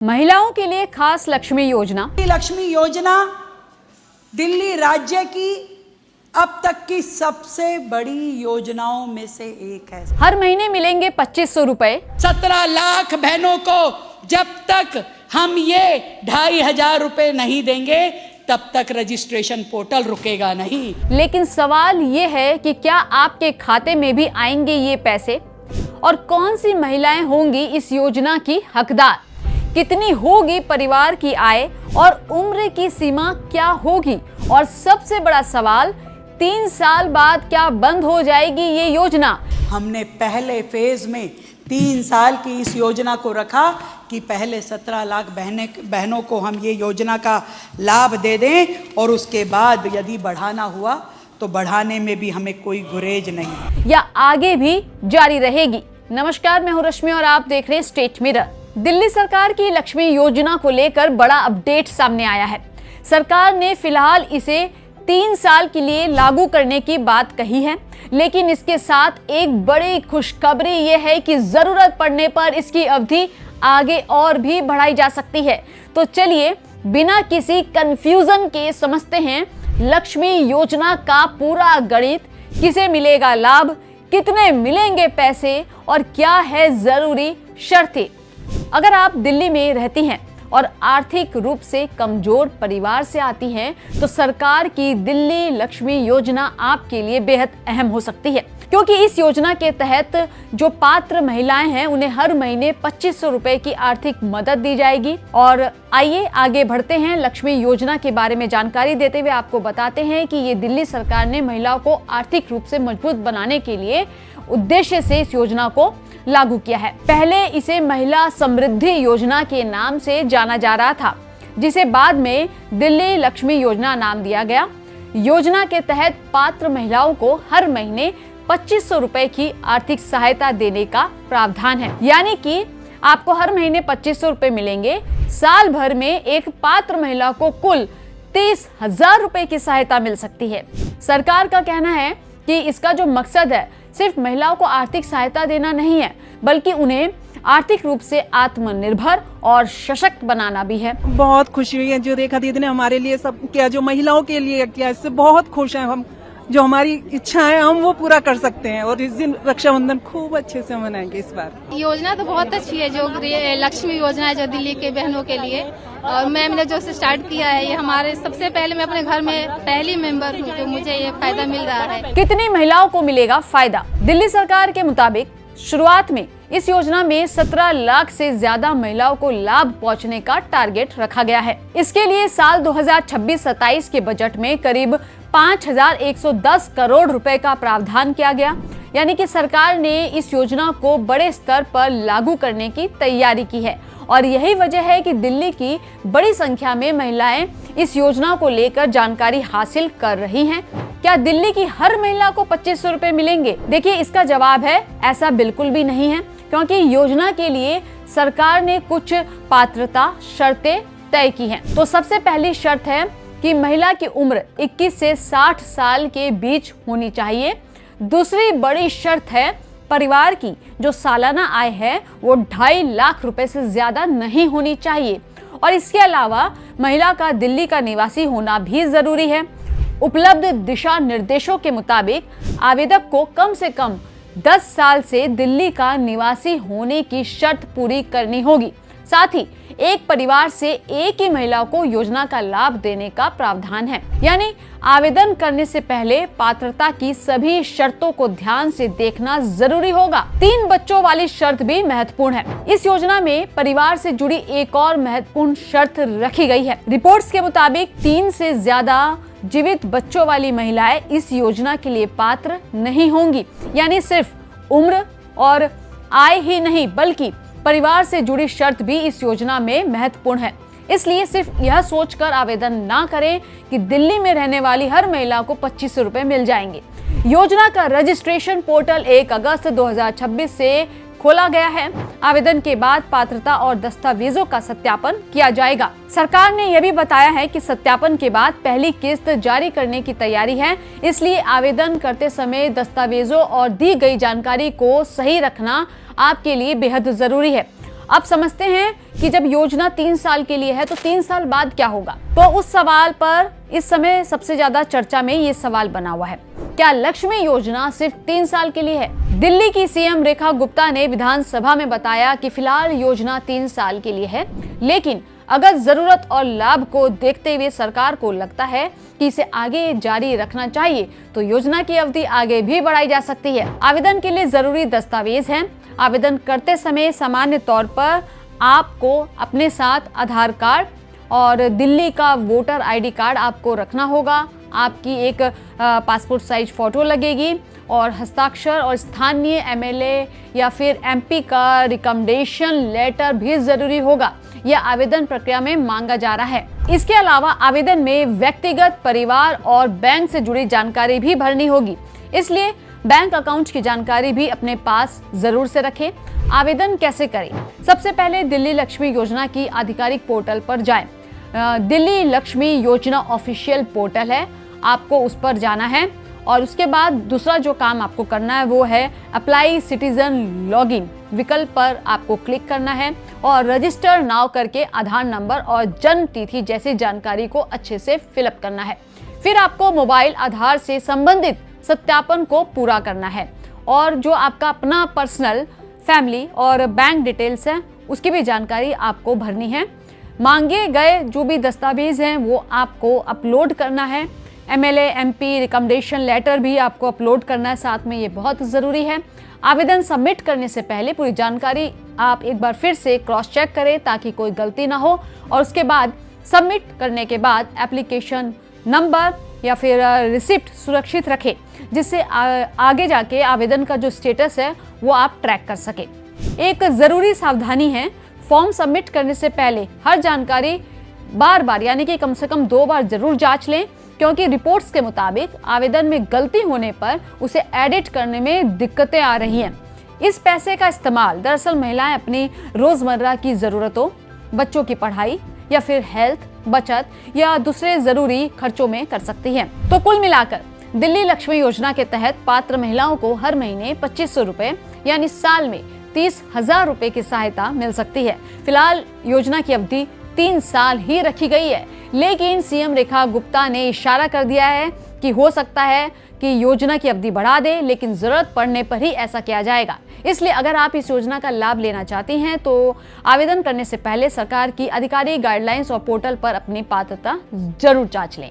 महिलाओं के लिए खास लक्ष्मी योजना। लक्ष्मी योजना दिल्ली राज्य की अब तक की सबसे बड़ी योजनाओं में से एक है। हर महीने मिलेंगे 2500 रुपए। 17 लाख बहनों को जब तक हम ये 2500 रुपए नहीं देंगे तब तक रजिस्ट्रेशन पोर्टल रुकेगा नहीं। लेकिन सवाल ये है कि क्या आपके खाते में भी आएंगे ये पैसे, और कौन सी महिलाएं होंगी इस योजना की हकदार, कितनी होगी परिवार की आय और उम्र की सीमा क्या होगी, और सबसे बड़ा सवाल 3 साल बाद क्या बंद हो जाएगी ये योजना। हमने पहले फेज में 3 साल की इस योजना को रखा कि पहले 17 लाख बहनों को हम ये योजना का लाभ दे दें और उसके बाद यदि बढ़ाना हुआ तो बढ़ाने में भी हमें कोई गुरेज नहीं, या आगे भी जारी रहेगी। नमस्कार, मैं हूं रश्मि और आप देख रहे हैं स्टेट मिरर। दिल्ली सरकार की लक्ष्मी योजना को लेकर बड़ा अपडेट सामने आया है। सरकार ने फिलहाल इसे 3 साल के लिए लागू करने की बात कही है, लेकिन इसके साथ एक बड़ी खुशखबरी ये है कि जरूरत पड़ने पर इसकी अवधि आगे और भी बढ़ाई जा सकती है। तो चलिए बिना किसी कंफ्यूजन के समझते हैं लक्ष्मी योजना का पूरा गणित। किसे मिलेगा लाभ, कितने मिलेंगे पैसे और क्या है जरूरी शर्तें। अगर आप दिल्ली में रहती हैं और आर्थिक रूप से कमजोर परिवार से आती हैं तो सरकार की दिल्ली लक्ष्मी योजना आपके लिए बेहद अहम हो सकती है, क्योंकि इस योजना के तहत जो पात्र महिलाएं हैं उन्हें हर महीने 2500 रुपए की आर्थिक मदद दी जाएगी। और आइए आगे बढ़ते हैं। लक्ष्मी योजना के बारे में जानकारी देते हुए आपको बताते हैं कि ये दिल्ली सरकार ने महिलाओं को आर्थिक रूप से मजबूत बनाने के लिए उद्देश्य से इस योजना को लागू किया है। पहले इसे महिला समृद्धि योजना के नाम से जाना जा रहा था, जिसे बाद में दिल्ली लक्ष्मी योजना नाम दिया गया। योजना के तहत पात्र महिलाओं को हर महीने 2500 रुपए की आर्थिक सहायता देने का प्रावधान है, यानी कि आपको हर महीने 2500 रुपए मिलेंगे। साल भर में एक पात्र महिला को कुल 30,000 रुपए की सहायता मिल सकती है। सरकार का कहना है कि इसका जो मकसद है सिर्फ महिलाओं को आर्थिक सहायता देना नहीं है, बल्कि उन्हें आर्थिक रूप से आत्मनिर्भर और सशक्त बनाना भी है। बहुत खुशी हुई है जो रेखा दीदी ने हमारे लिए सब किया, जो महिलाओं के लिए किया, इससे बहुत खुश हैं हम। जो हमारी इच्छा है हम वो पूरा कर सकते हैं और इस दिन रक्षाबंधन खूब अच्छे से मनाएंगे इस बार। योजना तो बहुत अच्छी है, जो लक्ष्मी योजना है जो दिल्ली के बहनों के लिए, और मैंने जो स्टार्ट किया है ये हमारे सबसे पहले मैं अपने घर में पहली मेंबर हूँ जो मुझे ये फायदा मिल रहा है। कितनी महिलाओं को मिलेगा फायदा? दिल्ली सरकार के मुताबिक शुरुआत में इस योजना में 17 लाख से ज्यादा महिलाओं को लाभ पहुंचने का टारगेट रखा गया है। इसके लिए साल 2026-27 के बजट में करीब 5110 करोड़ रुपए का प्रावधान किया गया, यानी कि सरकार ने इस योजना को बड़े स्तर पर लागू करने की तैयारी की है। और यही वजह है कि दिल्ली की बड़ी संख्या में महिलाएं इस योजना को लेकर जानकारी हासिल कर रही हैं। क्या दिल्ली की हर महिला को 2500 रुपए मिलेंगे? देखिए, इसका जवाब है ऐसा बिल्कुल भी नहीं है, क्योंकि योजना के लिए सरकार ने कुछ पात्रता शर्तें तय की हैं। तो सबसे पहली शर्त है कि महिला की उम्र 21 से 60 साल के बीच होनी चाहिए। दूसरी बड़ी शर्त है परिवार की जो सालाना आय है वो 2.5 लाख रुपए से ज्यादा नहीं होनी चाहिए, और इसके अलावा महिला का दिल्ली का निवासी होना भी जरूरी है। उपलब्ध दिशा निर्देशों के मुताबिक आवेदक को कम से कम 10 साल से दिल्ली का निवासी होने की शर्त पूरी करनी होगी। साथ ही एक परिवार से एक ही महिला को योजना का लाभ देने का प्रावधान है, यानी आवेदन करने से पहले पात्रता की सभी शर्तों को ध्यान से देखना जरूरी होगा। 3 बच्चों वाली शर्त भी महत्वपूर्ण है। इस योजना में परिवार से जुड़ी एक और महत्वपूर्ण शर्त रखी गई है। रिपोर्ट्स के मुताबिक 3 से ज्यादा जीवित बच्चों वाली महिलाएं इस योजना के लिए पात्र नहीं होंगी, यानी सिर्फ उम्र और आय ही नहीं बल्कि परिवार से जुड़ी शर्त भी इस योजना में महत्वपूर्ण है। इसलिए सिर्फ यह सोचकर आवेदन ना करें कि दिल्ली में रहने वाली हर महिला को 2500 रुपए मिल जाएंगे। योजना का रजिस्ट्रेशन पोर्टल 1 अगस्त 2026 से खोला गया है। आवेदन के बाद पात्रता और दस्तावेजों का सत्यापन किया जाएगा। सरकार ने यह भी बताया है कि सत्यापन के बाद पहली किस्त जारी करने की तैयारी है, इसलिए आवेदन करते समय दस्तावेजों और दी गई जानकारी को सही रखना आपके लिए बेहद जरूरी है। अब समझते हैं कि जब योजना 3 साल के लिए है तो 3 साल बाद क्या होगा। तो उस सवाल पर इस समय सबसे ज्यादा चर्चा में ये सवाल बना हुआ है, क्या लक्ष्मी योजना सिर्फ 3 साल के लिए है? दिल्ली की सीएम रेखा गुप्ता ने विधानसभा में बताया कि फिलहाल योजना 3 साल के लिए है, लेकिन अगर जरूरत और लाभ को देखते हुए सरकार को लगता है कि इसे आगे जारी रखना चाहिए तो योजना की अवधि आगे भी बढ़ाई जा सकती है। आवेदन के लिए जरूरी दस्तावेज हैं। आवेदन करते समय सामान्य तौर पर आपको अपने साथ आधार कार्ड और दिल्ली का वोटर आईडी कार्ड आपको रखना होगा। आपकी एक पासपोर्ट साइज फोटो लगेगी और हस्ताक्षर और स्थानीय एमएलए या फिर एमपी का रिकमेंडेशन लेटर भी जरूरी होगा। यह आवेदन प्रक्रिया में मांगा जा रहा है। इसके अलावा आवेदन में व्यक्तिगत, परिवार और बैंक से जुड़ी जानकारी भी भरनी होगी, इसलिए बैंक अकाउंट की जानकारी भी अपने पास जरूर से रखें। आवेदन कैसे करें? सबसे पहले दिल्ली लक्ष्मी योजना की आधिकारिक पोर्टल पर जाएं। दिल्ली लक्ष्मी योजना ऑफिशियल पोर्टल है, आपको उस पर जाना है और उसके बाद दूसरा जो काम आपको करना है वो है अप्लाई सिटीजन लॉगिन विकल्प पर आपको क्लिक करना है और रजिस्टर नाउ करके आधार नंबर और जन्म तिथि जैसी जानकारी को अच्छे से फिलअप करना है। फिर आपको मोबाइल आधार से संबंधित सत्यापन को पूरा करना है और जो आपका अपना पर्सनल, फैमिली और बैंक डिटेल्स है उसकी भी जानकारी आपको भरनी है। मांगे गए जो भी दस्तावेज हैं वो आपको अपलोड करना है। एमएलए, एमपी रिकमेंडेशन लेटर भी आपको अपलोड करना है साथ में, ये बहुत ज़रूरी है। आवेदन सबमिट करने से पहले पूरी जानकारी आप एक बार फिर से क्रॉस चेक करें ताकि कोई गलती ना हो और उसके बाद सबमिट करने के बाद एप्लीकेशन नंबर या फिर रिसिप्ट सुरक्षित रखें, जिससे आगे जाके आवेदन का जो स्टेटस है वो आप ट्रैक कर सके। एक ज़रूरी सावधानी है, फॉर्म सबमिट करने से पहले हर जानकारी बार बार यानी कि कम से कम 2 बार जरूर जांच लें, क्योंकि रिपोर्ट्स के मुताबिक आवेदन में गलती होने पर उसे एडिट करने में दिक्कतें आ रही हैं। इस पैसे का इस्तेमाल दरअसल महिलाएं अपनी रोजमर्रा की जरूरतों, बच्चों की पढ़ाई या फिर हेल्थ, बचत या दूसरे जरूरी खर्चों में कर सकती हैं। तो कुल मिलाकर दिल्ली लक्ष्मी योजना के तहत पात्र महिलाओं को हर महीने 2500 रुपए यानी साल में 30,000 रुपए की सहायता मिल सकती है। फिलहाल योजना की अवधि 3 साल ही रखी गई है, लेकिन सीएम रेखा गुप्ता ने इशारा कर दिया है कि हो सकता है कि योजना की अवधि बढ़ा दे, लेकिन जरूरत पड़ने पर ही ऐसा किया जाएगा। इसलिए अगर आप इस योजना का लाभ लेना चाहती हैं तो आवेदन करने से पहले सरकार की आधिकारिक गाइडलाइंस और पोर्टल पर अपनी पात्रता जरूर जांच लें।